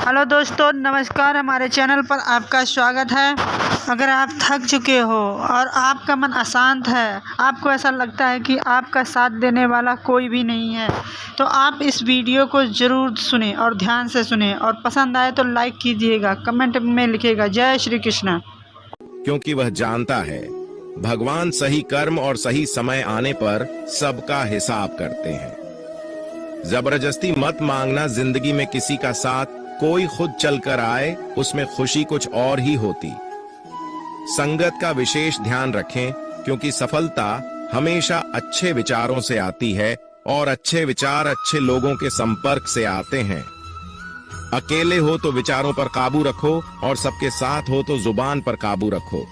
Hello दोस्तों, नमस्कार। हमारे चैनल पर आपका स्वागत है। अगर आप थक चुके हो और आपका मन अशांत है, आपको ऐसा लगता है कि आपका साथ देने वाला कोई भी नहीं है, तो आप इस वीडियो को ज़रूर सुनें और ध्यान से सुनें, और पसंद आए तो लाइक कीजिएगा, कमेंट में लिखिएगा जय श्री कृष्ण। क्योंकि वह जानता है भगवान सही कर्म और सही समय आने पर सबका हिसाब करते हैं। जबरदस्ती मत मांगना जिंदगी में किसी का साथ, कोई खुद चलकर आए उसमें खुशी कुछ और ही होती। संगत का विशेष ध्यान रखें, क्योंकि सफलता हमेशा अच्छे विचारों से आती है और अच्छे विचार अच्छे लोगों के संपर्क से आते हैं। अकेले हो तो विचारों पर काबू रखो और सबके साथ हो तो जुबान पर काबू रखो।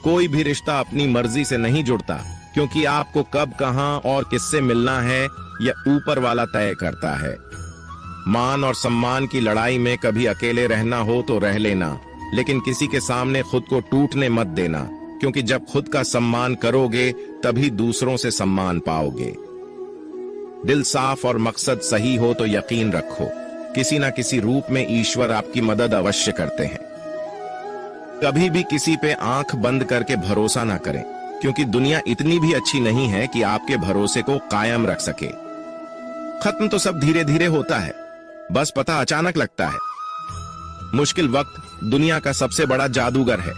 कोई भी रिश्ता अपनी मर्जी से नहीं जुड़ता, क्योंकि आपको कब कहां और किससे मिलना है यह ऊपर वाला तय करता है। मान और सम्मान की लड़ाई में कभी अकेले रहना हो तो रह लेना, लेकिन किसी के सामने खुद को टूटने मत देना, क्योंकि जब खुद का सम्मान करोगे तभी दूसरों से सम्मान पाओगे। दिल साफ और मकसद सही हो तो यकीन रखो, किसी ना किसी रूप में ईश्वर आपकी मदद अवश्य करते हैं। कभी भी किसी पे आंख बंद करके भरोसा ना करें, क्योंकि दुनिया इतनी भी अच्छी नहीं है कि आपके भरोसे को कायम रख सके। खत्म तो सब धीरे धीरे होता है, बस पता अचानक लगता है। मुश्किल वक्त दुनिया का सबसे बड़ा जादूगर है,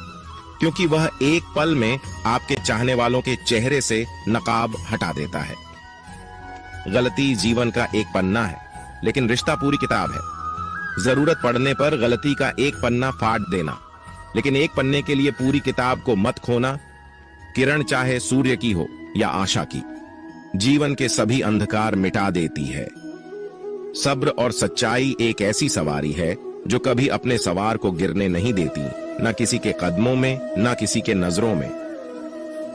क्योंकि वह एक पल में आपके चाहने वालों के चेहरे से नकाब हटा देता है। गलती जीवन का एक पन्ना है, लेकिन रिश्ता पूरी किताब है। जरूरत पड़ने पर गलती का एक पन्ना फाड़ देना, लेकिन एक पन्ने के लिए पूरी किताब को मत खोना। किरण चाहे सूर्य की हो या आशा की, जीवन के सभी अंधकार मिटा देती है। सब्र और सच्चाई एक ऐसी सवारी है जो कभी अपने सवार को गिरने नहीं देती, न किसी के कदमों में न किसी के नजरों में।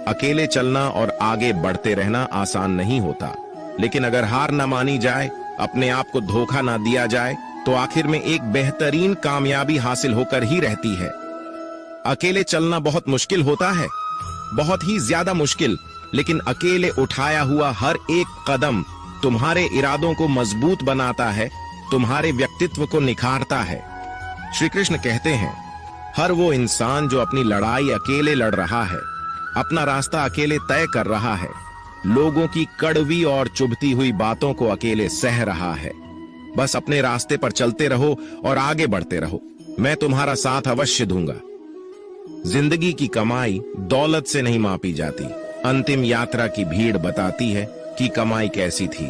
अकेले चलना और आगे बढ़ते रहना आसान नहीं होता, लेकिन अगर हार न मानी जाए, अपने आप को धोखा ना दिया जाए, तो आखिर में एक बेहतरीन कामयाबी हासिल होकर ही रहती है। अकेले चलना बहुत मुश्किल होता है, बहुत ही ज्यादा मुश्किल, लेकिन अकेले उठाया हुआ हर एक कदम तुम्हारे इरादों को मजबूत बनाता है, तुम्हारे व्यक्तित्व को निखारता है। श्री कृष्ण कहते हैं, हर वो इंसान जो अपनी लड़ाई अकेले लड़ रहा है, अपना रास्ता अकेले तय कर रहा है, लोगों की कड़वी और चुभती हुई बातों को अकेले सह रहा है। बस अपने रास्ते पर चलते रहो और आगे बढ़ते रहो, मैं तुम्हारा साथ अवश्य दूंगा। जिंदगी की कमाई दौलत से नहीं मापी जाती, अंतिम यात्रा की भीड़ बताती है कि कमाई कैसी थी।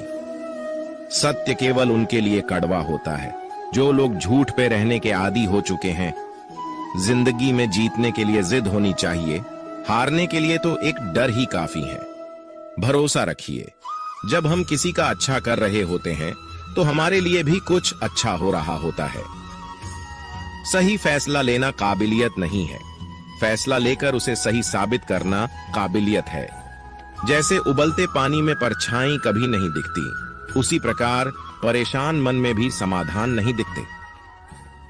सत्य केवल उनके लिए कड़वा होता है जो लोग झूठ पे रहने के आदी हो चुके हैं। जिंदगी में जीतने के लिए जिद होनी चाहिए, हारने के लिए तो एक डर ही काफी है। भरोसा रखिए, जब हम किसी का अच्छा कर रहे होते हैं तो हमारे लिए भी कुछ अच्छा हो रहा होता है। सही फैसला लेना काबिलियत नहीं है, फैसला लेकर उसे सही साबित करना काबिलियत है। जैसे उबलते पानी में परछाई कभी नहीं दिखती, उसी प्रकार परेशान मन में भी समाधान नहीं दिखते।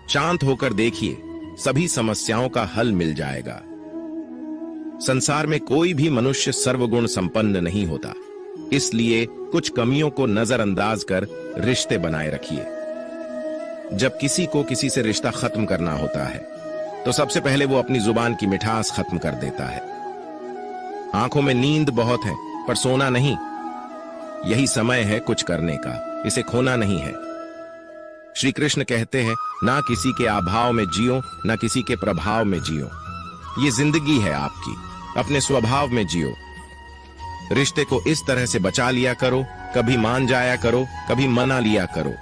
शांत होकर देखिए, सभी समस्याओं का हल मिल जाएगा। संसार में कोई भी मनुष्य सर्वगुण संपन्न नहीं होता, इसलिए कुछ कमियों को नजरअंदाज कर रिश्ते बनाए रखिए। जब किसी को किसी से रिश्ता खत्म करना होता है, तो सबसे पहले वो अपनी जुबान की मिठास खत्म कर देता है। आंखों में नींद बहुत है, पर सोना नहीं। यही समय है कुछ करने का, इसे खोना नहीं है। श्री कृष्ण कहते हैं, ना किसी के अभाव में जियो, ना किसी के प्रभाव में जियो। ये जिंदगी है आपकी, अपने स्वभाव में जियो। रिश्ते को इस तरह से बचा लिया करो, कभी मान जाया करो, कभी मना लिया करो।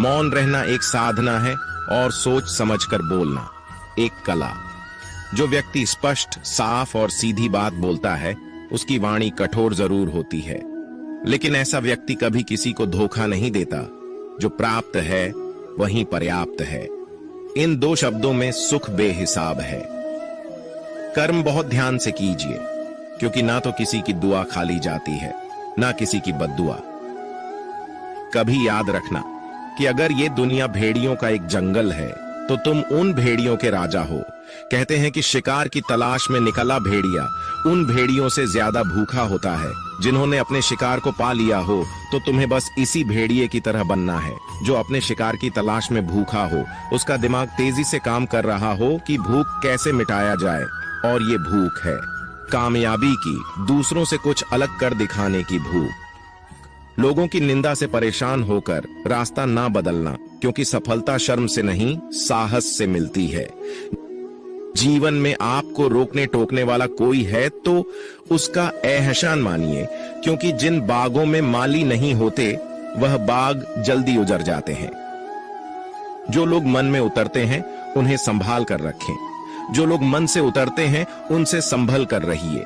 मौन रहना एक साधना है और सोच समझकर बोलना एक कला। जो व्यक्ति स्पष्ट, साफ और सीधी बात बोलता है, उसकी वाणी कठोर जरूर होती है, लेकिन ऐसा व्यक्ति कभी किसी को धोखा नहीं देता। जो प्राप्त है वही पर्याप्त है। इन दो शब्दों में सुख बेहिसाब है। कर्म बहुत ध्यान से कीजिए, क्योंकि ना तो किसी की दुआ खाली जाती है, ना किसी की बद्दुआ। कभी याद रखना कि अगर ये दुनिया भेड़ियों का एक जंगल है, तो तुम उन भेड़ियों के राजा हो कहते हैं कि शिकार की तलाश में निकला भेड़िया उन भेड़ियों से ज्यादा भूखा होता है जिन्होंने अपने शिकार को पा लिया हो। तो तुम्हें बस इसी भेड़िए की तरह बनना है जो अपने शिकार की तलाश में भूखा हो, उसका दिमाग तेजी से काम कर रहा हो कि भूख कैसे मिटाया जाए। और ये भूख है कामयाबी की, दूसरों से कुछ अलग कर दिखाने की भूख। लोगों की निंदा से परेशान होकर रास्ता ना बदलना, क्योंकि सफलता शर्म से नहीं साहस से मिलती है। जीवन में आपको रोकने टोकने वाला कोई है तो उसका एहसान मानिए, क्योंकि जिन बागों में माली नहीं होते वह बाग जल्दी उजड़ जाते हैं। जो लोग मन में उतरते हैं उन्हें संभाल कर रखें, जो लोग मन से उतरते हैं उनसे संभल कर रहिए।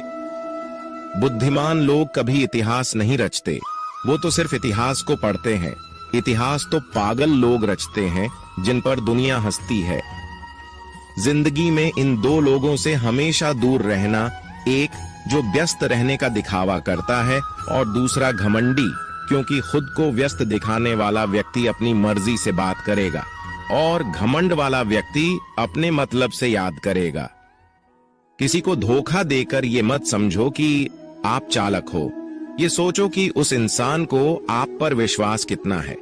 बुद्धिमान लोग कभी इतिहास नहीं रचते, वो तो सिर्फ इतिहास को पढ़ते हैं। इतिहास तो पागल लोग रचते हैं जिन पर दुनिया हंसती है। जिंदगी में इन दो लोगों से हमेशा दूर रहना, एक जो व्यस्त रहने का दिखावा करता है और दूसरा घमंडी, क्योंकि खुद को व्यस्त दिखाने वाला व्यक्ति अपनी मर्जी से बात करेगा और घमंड वाला व्यक्ति अपने मतलब से याद करेगा। किसी को धोखा देकर ये मत समझो कि आप चालाक हो, ये सोचो कि उस इंसान को आप पर विश्वास कितना है।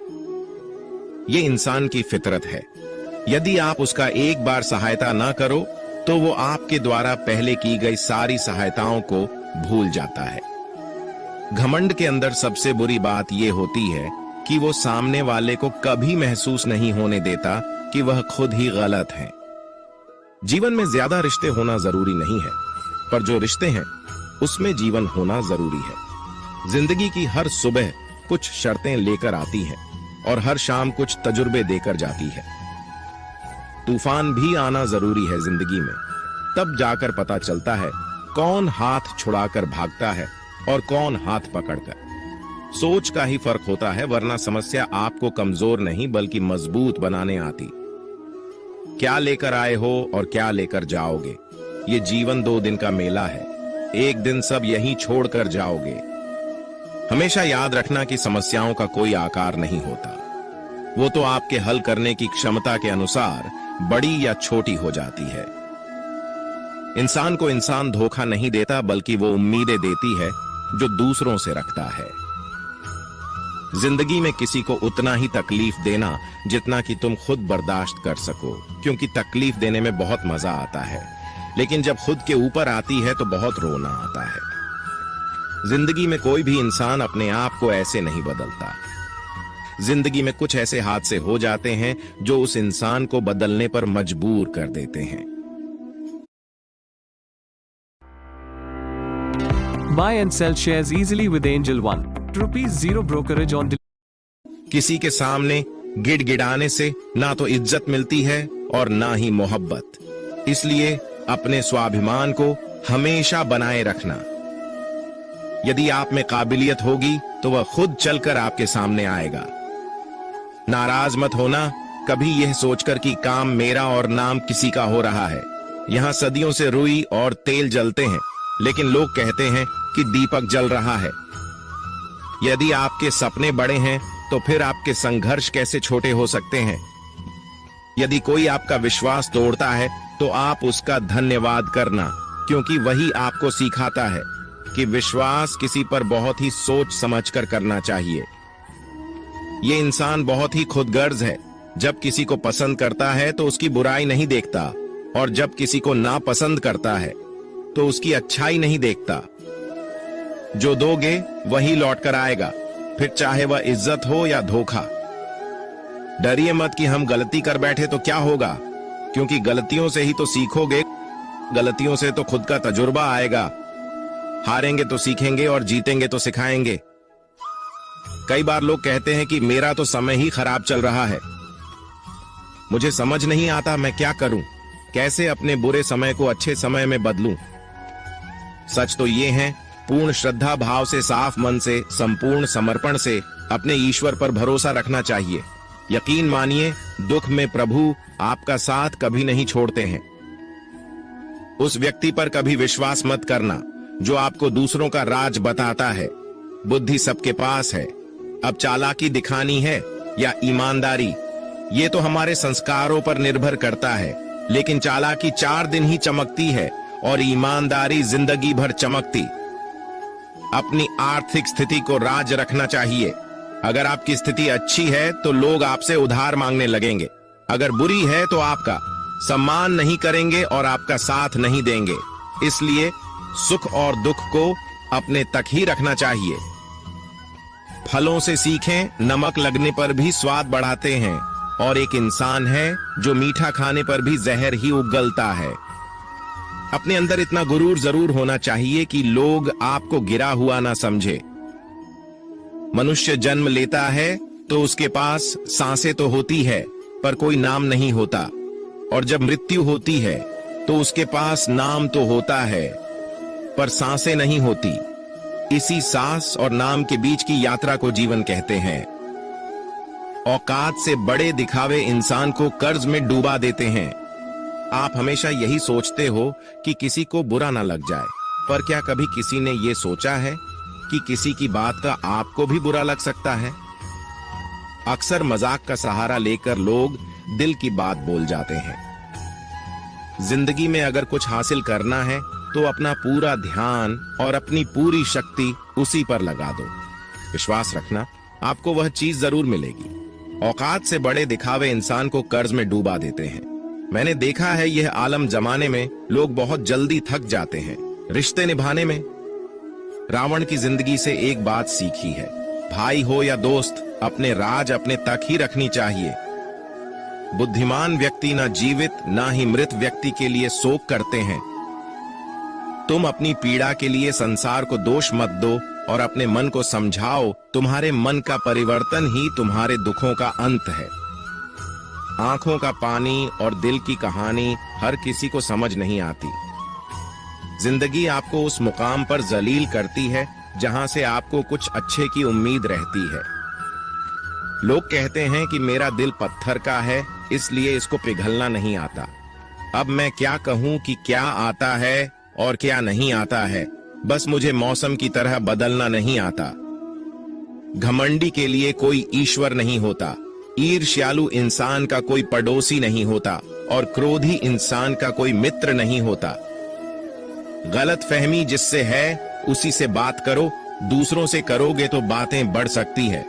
ये इंसान की फितरत है। यदि आप उसका एक बार सहायता ना करो तो वो आपके द्वारा पहले की गई सारी सहायताओं को भूल जाता है। घमंड के अंदर सबसे बुरी बात यह होती है कि वो सामने वाले को कभी महसूस नहीं होने देता कि वह खुद ही गलत है। जीवन में ज्यादा रिश्ते होना जरूरी नहीं है, पर जो रिश्ते हैं उसमें जीवन होना जरूरी है। जिंदगी की हर सुबह कुछ शर्तें लेकर आती है और हर शाम कुछ तजुर्बे देकर जाती है। तूफान भी आना जरूरी है जिंदगी में, तब जाकर पता चलता है कौन हाथ छुड़ाकर भागता है और कौन हाथ पकड़कर। सोच का ही फर्क होता है, वरना समस्या आपको कमजोर नहीं बल्कि मजबूत बनाने आती। क्या लेकर आए हो और क्या लेकर जाओगे, ये जीवन 2 दिन का मेला है। एक दिन सब यहीं छोड़कर जाओगे। हमेशा याद रखना कि समस्याओं का कोई आकार नहीं होता, वो तो आपके हल करने की क्षमता के अनुसार बड़ी या छोटी हो जाती है। इंसान को इंसान धोखा नहीं देता, बल्कि वो उम्मीदें देती है जो दूसरों से रखता है। जिंदगी में किसी को उतना ही तकलीफ देना जितना कि तुम खुद बर्दाश्त कर सको, क्योंकि तकलीफ देने में बहुत मजा आता है, लेकिन जब खुद के ऊपर आती है तो बहुत रोना आता है। जिंदगी में कोई भी इंसान अपने आप को ऐसे नहीं बदलता। जिंदगी में कुछ ऐसे हादसे हो जाते हैं जो उस इंसान को बदलने पर मजबूर कर देते हैं। Buy and sell shares easily with Angel One. ₹0 brokerage on. किसी के सामने गिड़गिड़ाने से ना तो इज्जत मिलती है और ना ही मोहब्बत। इसलिए अपने स्वाभिमान को हमेशा बनाए रखना। यदि आप में काबिलियत होगी तो वह खुद चलकर आपके सामने आएगा। नाराज मत होना कभी यह सोचकर कि काम मेरा और नाम किसी का हो रहा है। यहाँ सदियों से रुई और तेल जलते हैं, लेकिन लोग कहते हैं कि दीपक जल रहा है। यदि आपके सपने बड़े हैं तो फिर आपके संघर्ष कैसे छोटे हो सकते हैं। यदि कोई आपका विश्वास तोड़ता है तो आप उसका धन्यवाद करना, क्योंकि वही आपको सिखाता है कि विश्वास किसी पर बहुत ही सोच समझकर करना चाहिए। ये इंसान बहुत ही खुदगर्ज है। जब किसी को पसंद करता है तो उसकी बुराई नहीं देखता, और जब किसी को नापसंद करता है तो उसकी अच्छाई नहीं देखता। जो दोगे वही लौट कर आएगा, फिर चाहे वह इज्जत हो या धोखा। डरिए मत कि हम गलती कर बैठे तो क्या होगा, क्योंकि गलतियों से ही तो सीखोगे। गलतियों से तो खुद का तजुर्बा आएगा। हारेंगे तो सीखेंगे और जीतेंगे तो सिखाएंगे। कई बार लोग कहते हैं कि मेरा तो समय ही खराब चल रहा है। मुझे समझ नहीं आता मैं क्या करूं, कैसे अपने बुरे समय को अच्छे समय में बदलूं। सच तो ये है, पूर्ण श्रद्धा भाव से, साफ मन से, संपूर्ण समर्पण से अपने ईश्वर पर भरोसा रखना चाहिए। यकीन मानिए, दुख में प्रभु आपका साथ कभी नहीं छोड़ते हैं। उस व्यक्ति पर कभी विश्वास मत करना जो आपको दूसरों का राज बताता है। बुद्धि सबके पास है, अब चालाकी दिखानी है या ईमानदारी, ये तो हमारे संस्कारों पर निर्भर करता है। लेकिन चालाकी 4 दिन ही चमकती है और ईमानदारी जिंदगी भर चमकती। अपनी आर्थिक स्थिति को राज रखना चाहिए। अगर आपकी स्थिति अच्छी है तो लोग आपसे उधार मांगने लगेंगे, अगर बुरी है तो आपका सम्मान नहीं करेंगे और आपका साथ नहीं देंगे। इसलिए सुख और दुख को अपने तक ही रखना चाहिए। फलों से सीखें, नमक लगने पर भी स्वाद बढ़ाते हैं, और एक इंसान है जो मीठा खाने पर भी जहर ही उगलता है। अपने अंदर इतना गुरूर जरूर होना चाहिए कि लोग आपको गिरा हुआ ना समझे। मनुष्य जन्म लेता है तो उसके पास सांसें तो होती है पर कोई नाम नहीं होता, और जब मृत्यु होती है तो उसके पास नाम तो होता है पर सांसें नहीं होती। इसी सांस और नाम के बीच की यात्रा को जीवन कहते हैं। औकात से बड़े दिखावे इंसान को कर्ज में डूबा देते हैं। आप हमेशा यही सोचते हो कि किसी को बुरा ना लग जाए, पर क्या कभी किसी ने यह सोचा है कि किसी की बात का आपको भी बुरा लग सकता है? अक्सर मजाक का सहारा लेकर लोग दिल की बात बोल जाते हैं। जिंदगी में अगर कुछ हासिल करना है तो अपना पूरा ध्यान और अपनी पूरी शक्ति उसी पर लगा दो। विश्वास रखना, आपको वह चीज जरूर मिलेगी। औकात से बड़े दिखावे इंसान को कर्ज में डूबा देते हैं। मैंने देखा है यह आलम जमाने में लोग बहुत जल्दी थक जाते हैं रिश्ते निभाने में। रावण की जिंदगी से एक बात सीखी है, भाई हो या दोस्त, अपने राज अपने तक ही रखनी चाहिए। बुद्धिमान व्यक्ति ना जीवित ना ही मृत व्यक्ति के लिए शोक करते हैं। तुम अपनी पीड़ा के लिए संसार को दोष मत दो और अपने मन को समझाओ, तुम्हारे मन का परिवर्तन ही तुम्हारे दुखों का अंत है। आंखों का पानी और दिल की कहानी हर किसी को समझ नहीं आती। जिंदगी आपको उस मुकाम पर जलील करती है जहां से आपको कुछ अच्छे की उम्मीद रहती है। लोग कहते हैं कि मेरा दिल पत्थर का है इसलिए इसको पिघलना नहीं आता। अब मैं क्या कहूं कि क्या आता है और क्या नहीं आता है, बस मुझे मौसम की तरह बदलना नहीं आता। घमंडी के लिए कोई ईश्वर नहीं होता, ईर्ष्यालु इंसान का कोई पड़ोसी नहीं होता और क्रोधी इंसान का कोई मित्र नहीं होता। गलत फहमी जिससे है उसी से बात करो, दूसरों से करोगे तो बातें बढ़ सकती है।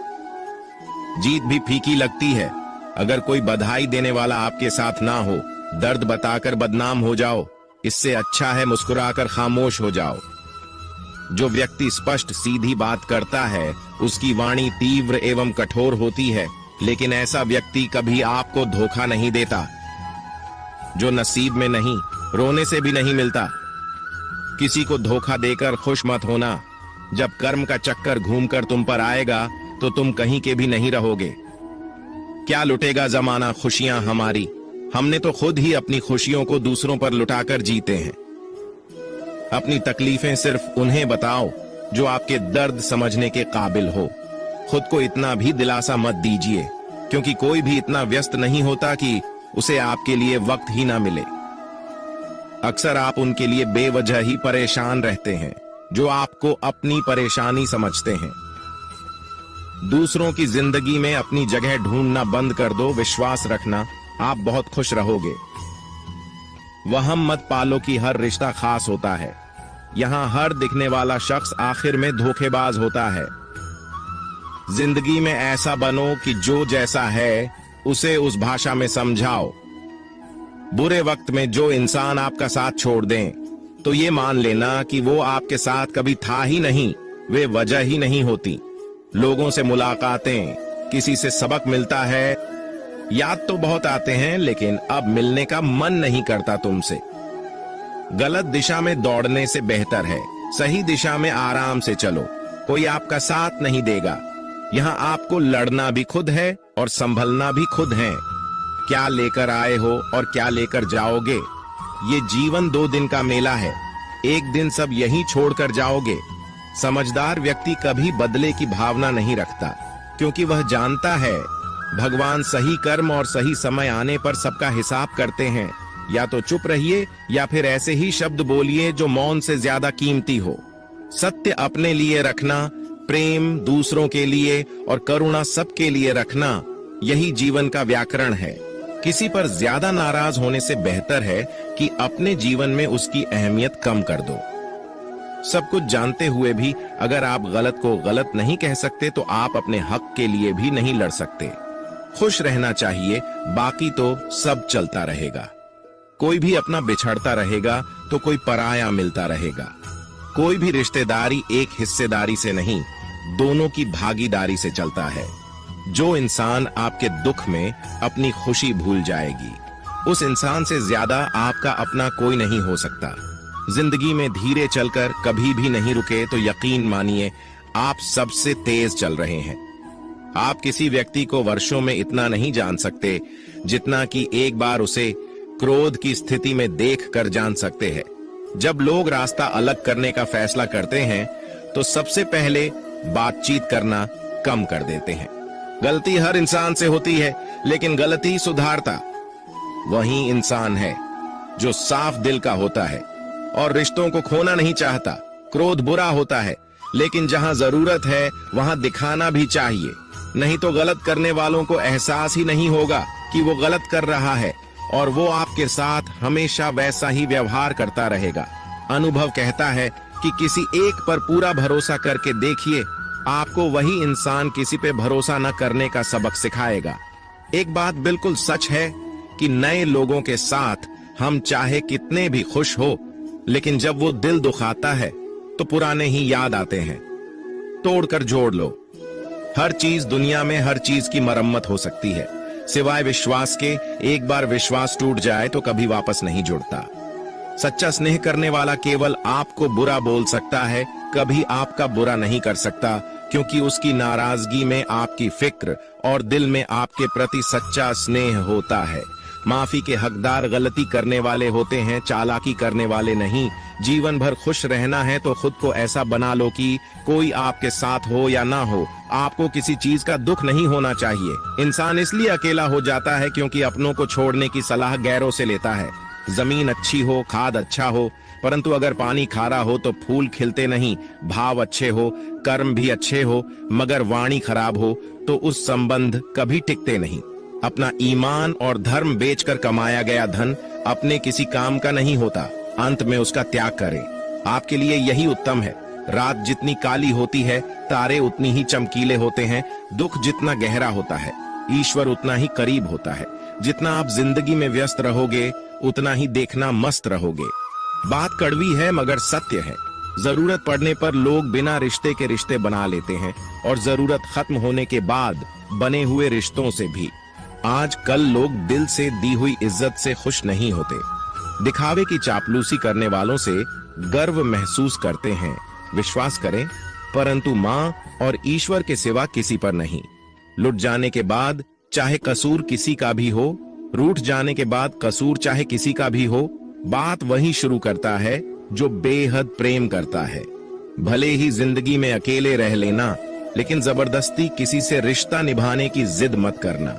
जीत भी फीकी लगती है। अगर कोई बधाई देने वाला आपके साथ ना हो, दर्द बताकर बदनाम हो जाओ, इससे अच्छा है मुस्कुराकर खामोश हो जाओ। जो व्यक्ति स्पष्ट सीधी बात करता है उसकी वाणी तीव्र एवं कठोर होती है, लेकिन ऐसा व्यक्ति कभी आपको धोखा नहीं देता। जो नसीब में नहीं, रोने से भी नहीं मिलता। किसी को धोखा देकर खुश मत होना। जब कर्म का चक्कर घूमकर तुम पर आएगा तो तुम कहीं के भी नहीं रहोगे। क्या लुटेगा जमाना खुशियां हमारी, हमने तो खुद ही अपनी खुशियों को दूसरों पर लुटाकर जीते हैं। अपनी तकलीफें सिर्फ उन्हें बताओ जो आपके दर्द समझने के काबिल हो। खुद को इतना भी दिलासा मत दीजिए, क्योंकि कोई भी इतना व्यस्त नहीं होता कि उसे आपके लिए वक्त ही ना मिले। अक्सर आप उनके लिए बेवजह ही परेशान रहते हैं जो आपको अपनी परेशानी समझते हैं। दूसरों की जिंदगी में अपनी जगह ढूंढना बंद कर दो। विश्वास रखना, आप बहुत खुश रहोगे। वहम मत पालो कि हर रिश्ता खास होता है। यहां हर दिखने वाला शख्स आखिर में धोखेबाज होता है। जिंदगी में ऐसा बनो कि जो जैसा है उसे उस भाषा में समझाओ। बुरे वक्त में जो इंसान आपका साथ छोड़ दें तो ये मान लेना कि वो आपके साथ कभी था ही नहीं, वे वजह ही नहीं होती। लोगों से मुलाकातें, किसी से सबक मिलता है, याद तो बहुत आते हैं लेकिन अब मिलने का मन नहीं करता तुमसे। गलत दिशा में दौड़ने से बेहतर है सही दिशा में आराम से चलो। कोई आपका साथ नहीं देगा। यहाँ आपको लड़ना भी खुद है और संभलना भी खुद है। क्या लेकर आए हो और क्या लेकर जाओगे, ये जीवन 2 दिन का मेला है। एक दिन सब यहीं छोड़कर जाओगे। समझदार व्यक्ति कभी बदले की भावना नहीं रखता, क्योंकि वह जानता है भगवान सही कर्म और सही समय आने पर सबका हिसाब करते हैं। या तो चुप रहिए या फिर ऐसे ही शब्द बोलिए जो मौन से ज्यादा कीमती हो। सत्य अपने लिए रखना, प्रेम दूसरों के लिए और करुणा सबके लिए रखना, यही जीवन का व्याकरण है। किसी पर ज्यादा नाराज होने से बेहतर है कि अपने जीवन में उसकी अहमियत कम कर दो। सब कुछ जानते हुए भी अगर आप गलत को गलत नहीं कह सकते तो आप अपने हक के लिए भी नहीं लड़ सकते। खुश रहना चाहिए, बाकी तो सब चलता रहेगा। कोई भी अपना बिछड़ता रहेगा तो कोई पराया मिलता रहेगा। कोई भी रिश्तेदारी एक हिस्सेदारी से नहीं, दोनों की भागीदारी से चलता है। जो इंसान आपके दुख में अपनी खुशी भूल जाएगी, उस इंसान से ज्यादा आपका अपना कोई नहीं हो सकता। जिंदगी में धीरे चलकर कभी भी नहीं रुके तो यकीन मानिए आप सबसे तेज चल रहे हैं। आप किसी व्यक्ति को वर्षों में इतना नहीं जान सकते जितना कि एक बार उसे क्रोध की स्थिति में देख कर जान सकते हैं। जब लोग रास्ता अलग करने का फैसला करते हैं तो सबसे पहले बातचीत करना कम कर देते हैं। गलती हर इंसान से होती है, लेकिन गलती सुधारता वही इंसान है जो साफ दिल का होता है और रिश्तों को खोना नहीं चाहता। क्रोध बुरा होता है, लेकिन जहां जरूरत है वहां दिखाना भी चाहिए, नहीं तो गलत करने वालों को एहसास ही नहीं होगा कि वो गलत कर रहा है और वो आपके साथ हमेशा वैसा ही व्यवहार करता रहेगा। अनुभव कहता है कि किसी एक पर पूरा भरोसा करके देखिए, आपको वही इंसान किसी पे भरोसा न करने का सबक सिखाएगा। एक बात बिल्कुल सच है कि नए लोगों के साथ हम चाहे कितने भी खुश हो, लेकिन जब वो दिल दुखाता है तो पुराने ही याद आते हैं। तोड़कर जोड़ लो। हर चीज दुनिया में हर चीज की मरम्मत हो सकती है, सिवाय विश्वास के। एक बार विश्वास टूट जाए तो कभी वापस नहीं जुड़ता। सच्चा स्नेह करने वाला केवल आपको बुरा बोल सकता है, कभी आपका बुरा नहीं कर सकता, क्योंकि उसकी नाराजगी में आपकी फिक्र और दिल में आपके प्रति सच्चा स्नेह होता है। माफी के हकदार गलती करने वाले होते हैं, चालाकी करने वाले नहीं। जीवन भर खुश रहना है तो खुद को ऐसा बना लो कि कोई आपके साथ हो या ना हो, आपको किसी चीज का दुख नहीं होना चाहिए। इंसान इसलिए अकेला हो जाता है क्योंकि अपनों को छोड़ने की सलाह गैरों से लेता है। जमीन अच्छी हो, खाद अच्छा हो, परंतु अगर पानी खारा हो तो फूल खिलते नहीं। भाव अच्छे हो, कर्म भी अच्छे हो, मगर वाणी खराब हो तो उस संबंध कभी टिकते नहीं। अपना ईमान और धर्म बेचकर कमाया गया धन अपने किसी काम का नहीं होता, अंत में उसका त्याग करें। आपके लिए यही उत्तम है। रात जितनी काली होती है, तारे उतनी ही चमकीले होते हैं। दुख जितना गहरा होता है, ईश्वर उतना ही करीब होता है। जितना आप जिंदगी में व्यस्त रहोगे, उतना ही देखना मस्त रहोगे। बात कड़वी है मगर सत्य है। जरूरत पड़ने पर लोग बिना रिश्ते के रिश्ते बना लेते हैं, और जरूरत खत्म होने के बाद बने हुए रिश्तों से भी। आज कल लोग दिल से दी हुई इज्जत से खुश नहीं होते। दिखावे की चापलूसी करने वालों से गर्व महसूस करते हैं। विश्वास करें, परंतु माँ और ईश्वर के सिवा किसी पर नहीं। लुट जाने के बाद चाहे कसूर किसी का भी हो, रूठ जाने के बाद कसूर चाहे किसी का भी हो, बात वही शुरू करता है जो बेहद प्रेम करता है। भले ही जिंदगी में अकेले रह लेना, लेकिन जबरदस्ती किसी से रिश्ता निभाने की जिद मत करना।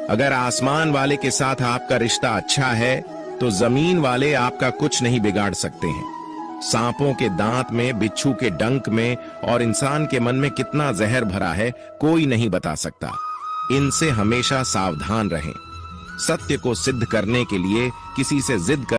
अगर आसमान वाले के साथ आपका रिश्ता अच्छा है तो जमीन वाले आपका कुछ नहीं बिगाड़ सकते हैं। सांपों के दांत में, बिच्छू के डंक में और इंसान के मन में कितना जहर भरा है, कोई नहीं बता सकता। इनसे हमेशा सावधान रहें। सत्य को सिद्ध करने के लिए किसी से जिद